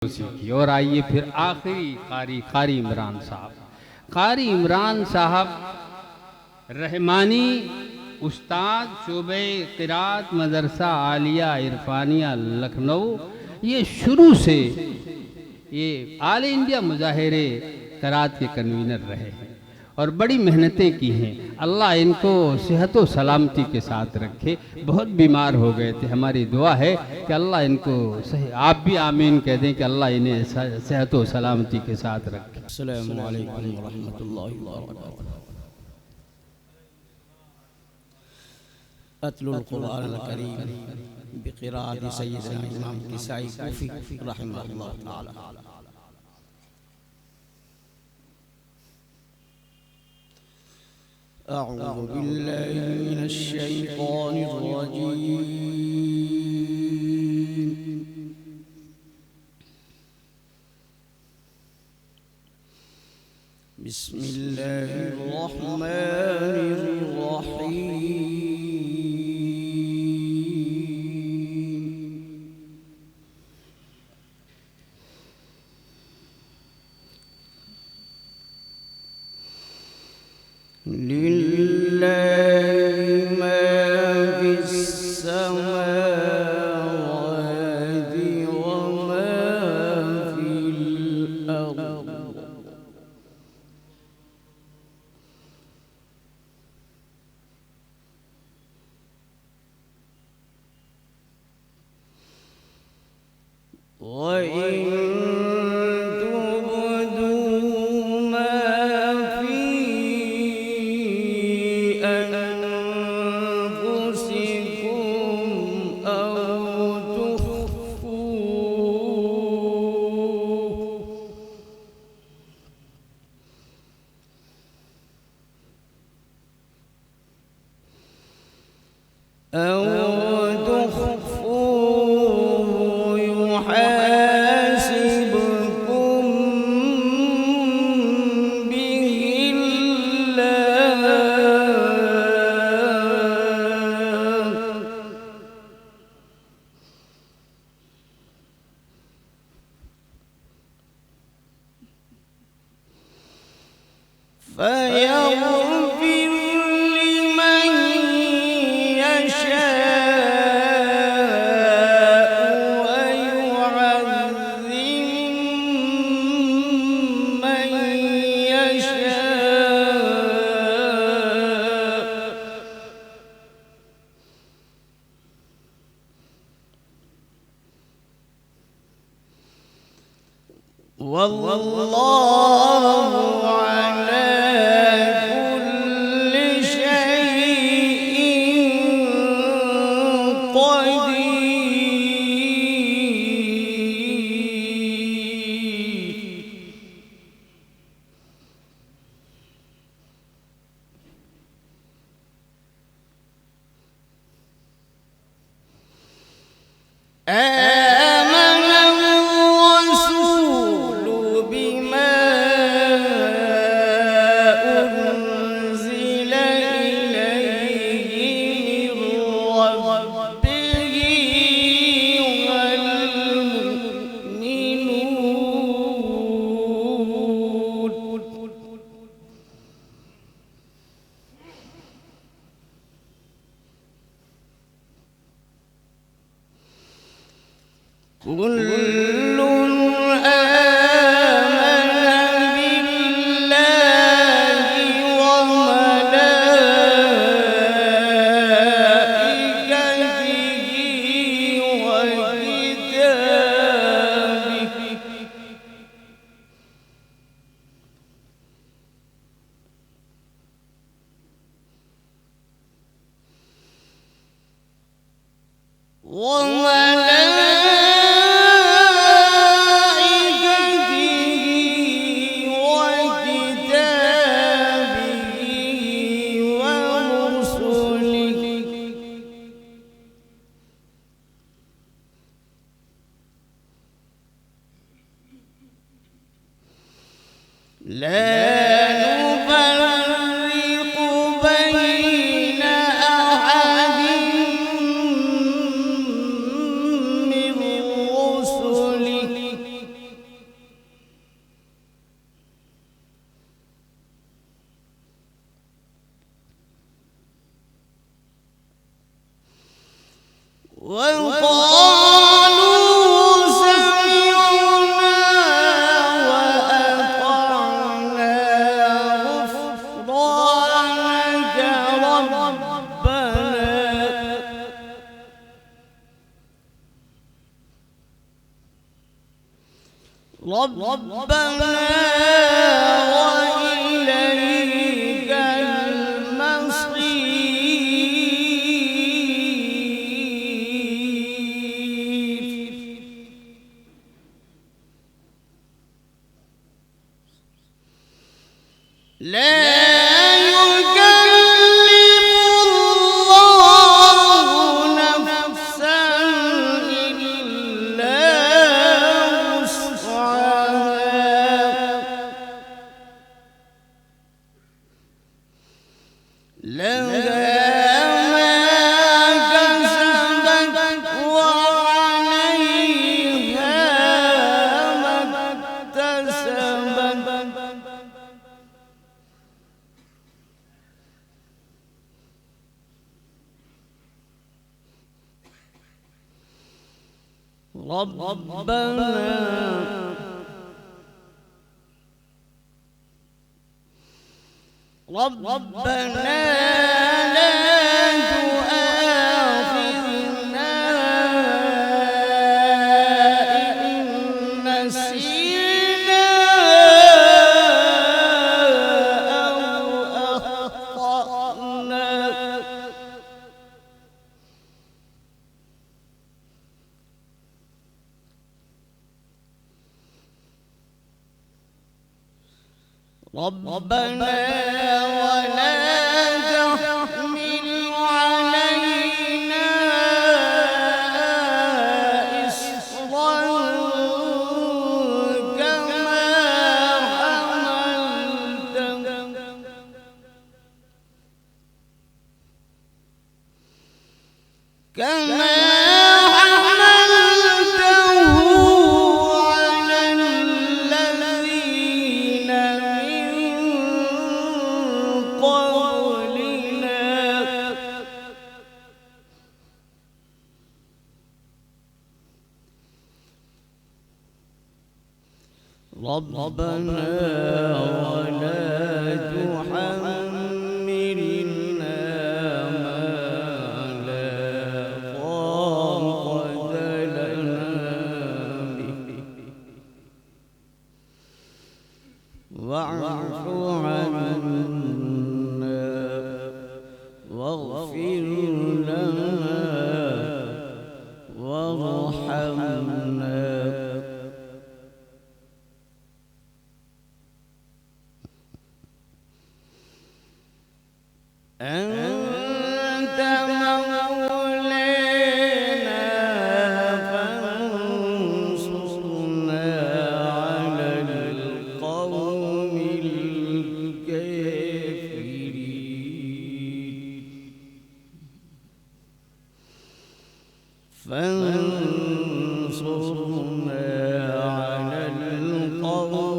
सीखी। और आइए फिर आखिरी कारी इमरान साहब। कारी इमरान साहब रहमानी उस्ताद शोबे क़िरात मदरसा आलिया इरफानिया लखनऊ, ये शुरू से ये आल इंडिया मुजाहिरे क़िरात के कन्वीनर रहे हैं और बड़ी मेहनतें की हैं। अल्लाह इनको सेहत व सलामती के साथ रखे। बहुत बीमार हो गए थे। हमारी दुआ है कि अल्लाह इनको सही, आप भी आमीन कह दें कि अल्लाह इन्हें सेहत व सलामती के साथ रखे। अस्सलामु अलैकुम व रहमतुल्लाहि व बरकातुहू। अत्लुल कुरान अल करीम बिक़िराअत सय्यदना इमाम किसाई कूफी रहमहुल्लाह तआला। अऊज़ु बिल्लाहि मिनश शैतानिर रजीम। बिस्मिल्लाहिर रहमानिर रहीम। लिल्लाहि मा फिस समावाति व मा फिल अर्द। वल्लाहु अला कुल्लि शैइन क़दीर। ربنا وإليك المصير لا ربنا لا تؤاخذنا إن نسينا أو أخطأنا ربنا ولا تحمل علينا إصرا كما حملته على الذين قولنا ربنا ولا تحملنا ما لا طاقة لنا به واعف عنا واغفر لنا وارحمنا أنت مولانا فانصرنا على القوم الكافرين فانصرنا على القوم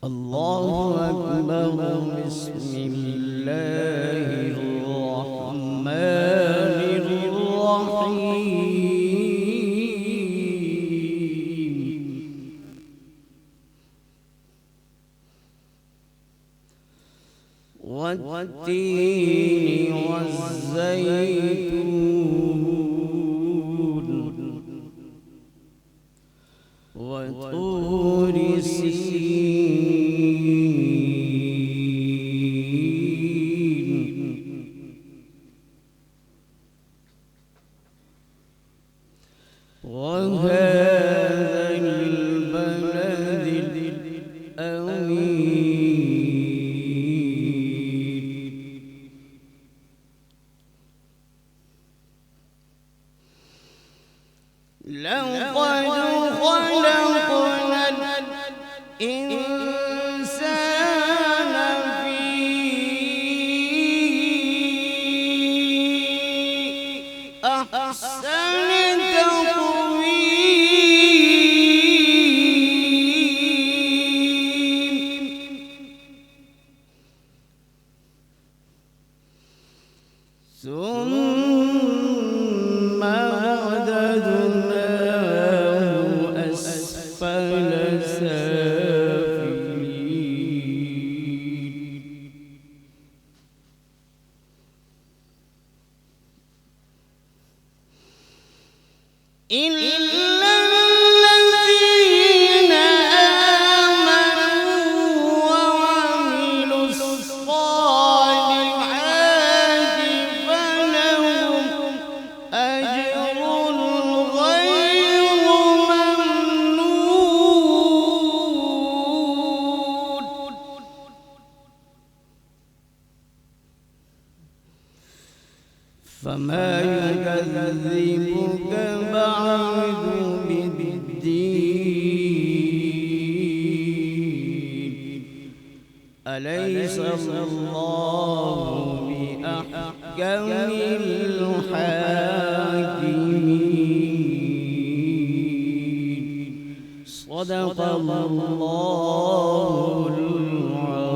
الله أكبر بسم الله الرحمن الرحيم والتين والزيتون وطور وهذا البلد الأمين لقد خلقنا الإنسان في أحسن ثم رددناه أسفل سافلين إلا الذين آمنوا وعملوا الصالحات فلهم أجر غير ممنون. فما يكذبك بعد بالدين أليس الله بأحكم الحاكمين. صدق الله العظيم.